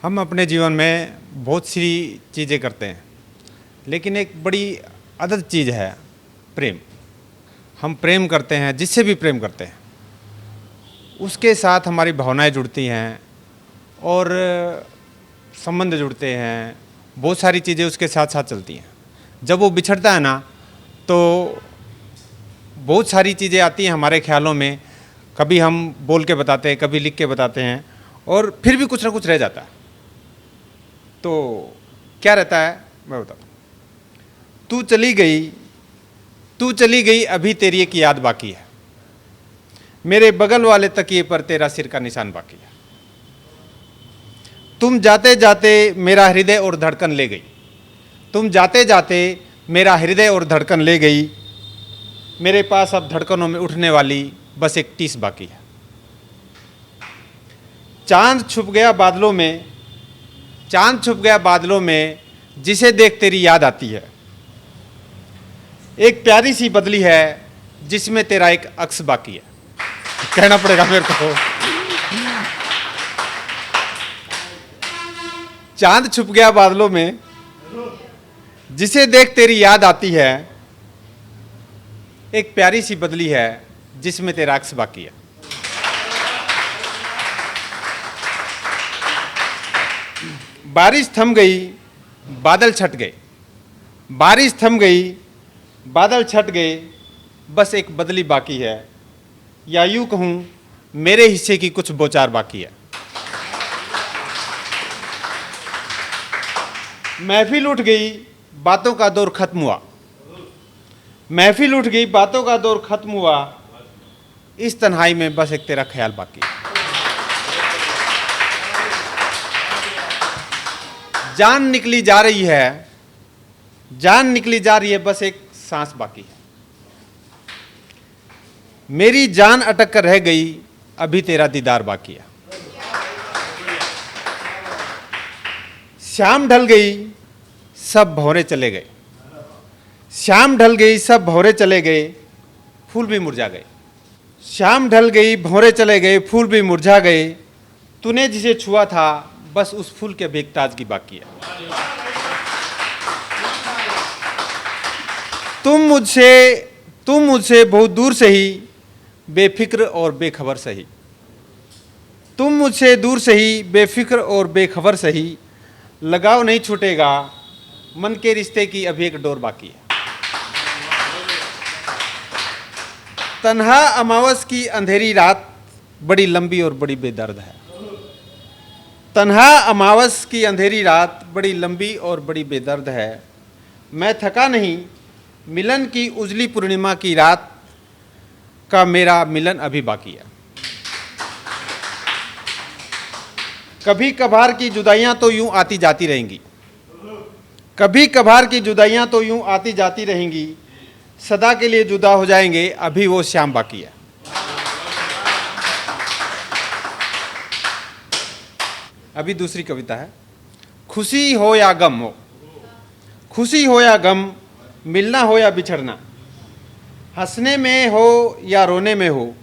हम अपने जीवन में बहुत सी चीज़ें करते हैं, लेकिन एक बड़ी अदद चीज़ है प्रेम। हम प्रेम करते हैं, जिससे भी प्रेम करते हैं उसके साथ हमारी भावनाएं जुड़ती हैं और संबंध जुड़ते हैं। बहुत सारी चीज़ें उसके साथ साथ चलती हैं। जब वो बिछड़ता है ना, तो बहुत सारी चीज़ें आती हैं हमारे ख्यालों में। कभी हम बोल के बताते हैं, कभी लिख के बताते हैं, और फिर भी कुछ ना कुछ रह जाता है। तो क्या रहता है मैं बताऊँ। तू चली गई अभी तेरी एक याद बाकी है, मेरे बगल वाले तकिए पर तेरा सिर का निशान बाकी है। तुम जाते जाते मेरा हृदय और धड़कन ले गई, तुम जाते जाते मेरा हृदय और धड़कन ले गई। मेरे पास अब धड़कनों में उठने वाली बस एक टीस बाकी है। चांद छुप गया बादलों में, जिसे देख तेरी याद आती है। एक प्यारी सी बदली है जिसमें तेरा एक अक्स बाकी है। कहना पड़ेगा मेरे को। चांद छुप गया बादलों में, जिसे देख तेरी याद आती है। एक प्यारी सी बदली है जिसमें तेरा अक्स बाकी है। बारिश थम गई, बादल छट गए, बारिश थम गई, बादल छट गए, बस एक बदली बाकी है। या यूं कहूं, मेरे हिस्से की कुछ बौछार बाकी है। महफिल उठ गई, बातों का दौर खत्म हुआ। महफिल उठ गई, बातों का दौर खत्म हुआ। इस तन्हाई में बस एक तेरा ख्याल बाकी है। जान निकली जा रही है, बस एक सांस बाकी है। मेरी जान अटक कर रह गई, अभी तेरा दीदार बाकी है। शाम ढल गई, सब भंवरे चले गए। शाम ढल गई, सब भंवरे चले गए, फूल भी मुरझा गए। शाम ढल गई, भंवरे चले गए, फूल भी मुरझा गए। तूने जिसे छुआ था, बस उस फूल के बेग ताजगी बाकी है। तुम मुझसे बहुत दूर से ही, बेफिक्र और बेखबर सही। तुम मुझसे दूर से ही, बेफिक्र और बेखबर सही। लगाव नहीं छूटेगा, मन के रिश्ते की अभी एक डोर बाकी है। तन्हा अमावस की अंधेरी रात बड़ी लंबी और बड़ी बेदर्द है। तन्हा अमावस की अंधेरी रात बड़ी लंबी और बड़ी बेदर्द है। मैं थका नहीं, मिलन की उजली पूर्णिमा की रात का मेरा मिलन अभी बाकी है। कभी कभार की जुदाइयां तो यूं आती जाती रहेंगी, कभी कभार की जुदाइयां तो यूं आती जाती रहेंगी। सदा के लिए जुदा हो जाएंगे, अभी वो शाम बाकी है। अभी दूसरी कविता है। खुशी हो या गम हो, खुशी हो या गम, मिलना हो या बिछड़ना, हंसने में हो या रोने में हो,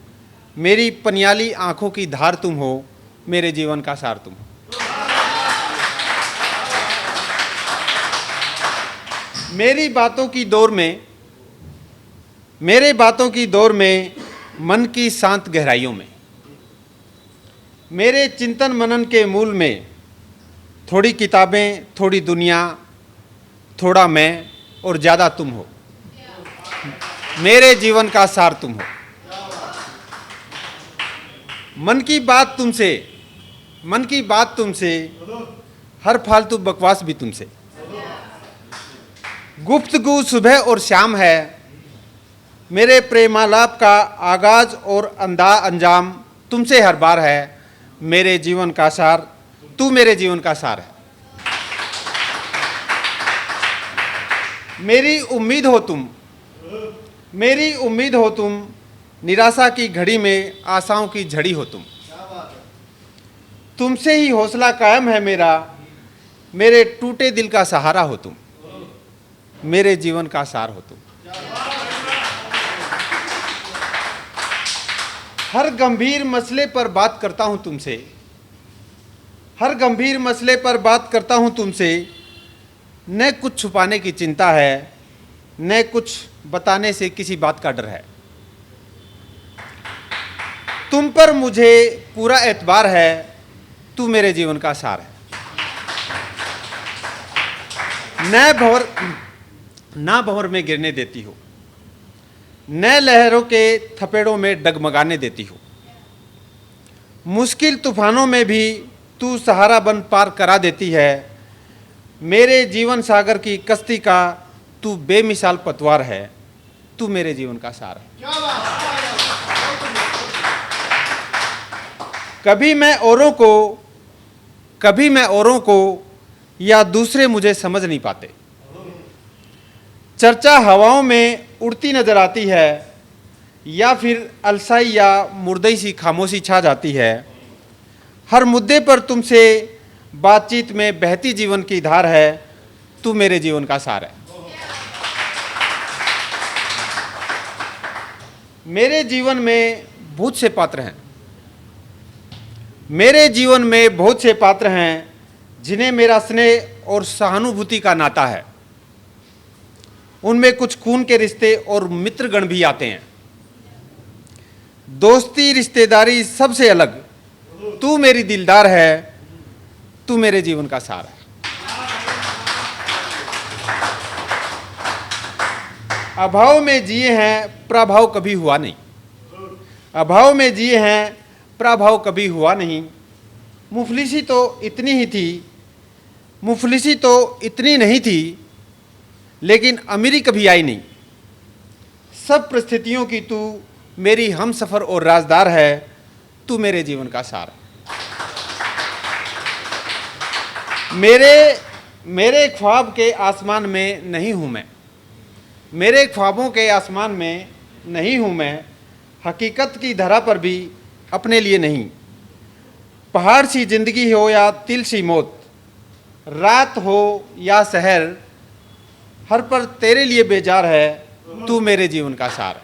मेरी पनियाली आंखों की धार तुम हो, मेरे जीवन का सार तुम हो। मेरी बातों की दौर में, मन की शांत गहराइयों में, मेरे चिंतन मनन के मूल में, थोड़ी किताबें, थोड़ी दुनिया, थोड़ा मैं और ज़्यादा तुम हो, मेरे जीवन का सार तुम हो। मन की बात तुमसे, हर फालतू बकवास भी तुमसे। गुफ्तगू सुबह और शाम है, मेरे प्रेमालाप का आगाज और अंजाम तुमसे हर बार है। मेरे जीवन का सार, तू मेरे जीवन का सार है। मेरी उम्मीद हो तुम, निराशा की घड़ी में आशाओं की झड़ी हो तुम। तुमसे ही हौसला कायम है मेरा, मेरे टूटे दिल का सहारा हो तुम, मेरे जीवन का सार हो तुम। हर गंभीर मसले पर बात करता हूं तुमसे, हर गंभीर मसले पर बात करता हूँ तुमसे, न कुछ छुपाने की चिंता है, न कुछ बताने से किसी बात का डर है। तुम पर मुझे पूरा एतबार है, तू मेरे जीवन का सार है। ना भंवर में गिरने देती हो, न लहरों के थपेड़ों में डगमगाने देती हो। मुश्किल तूफानों में भी तू सहारा बन पार करा देती है। मेरे जीवन सागर की कश्ती का तू बेमिसाल पतवार है, तू मेरे जीवन का सार है। कभी मैं औरों को या दूसरे मुझे समझ नहीं पाते। चर्चा हवाओं में उड़ती नजर आती है, या फिर अलसाई या मुर्दई सी खामोशी छा जाती है। हर मुद्दे पर तुमसे बातचीत में बहती जीवन की धार है, तू मेरे जीवन का सार है। मेरे जीवन में बहुत से पात्र हैं, मेरे जीवन में बहुत से पात्र हैं जिन्हें मेरा स्नेह और सहानुभूति का नाता है। उनमें कुछ खून के रिश्ते और मित्रगण भी आते हैं। दोस्ती रिश्तेदारी सबसे अलग, तू मेरी दिलदार है, तू मेरे जीवन का सार है। अभाव में जिए हैं, प्रभाव कभी हुआ नहीं। अभाव में जिए हैं, प्रभाव कभी हुआ नहीं। मुफलिसी तो इतनी नहीं थी, लेकिन अमीरी कभी आई नहीं। सब परिस्थितियों की तू मेरी हमसफर और राजदार है, तू मेरे जीवन का सार है। मेरे ख्वाब के आसमान में नहीं हूँ मैं, मेरे ख्वाबों के आसमान में नहीं हूँ मैं। हकीकत की धरा पर भी अपने लिए नहीं। पहाड़ सी जिंदगी हो या तिल सी मौत, रात हो या शहर, हर पर तेरे लिए बेजार है, तू मेरे जीवन का सार है।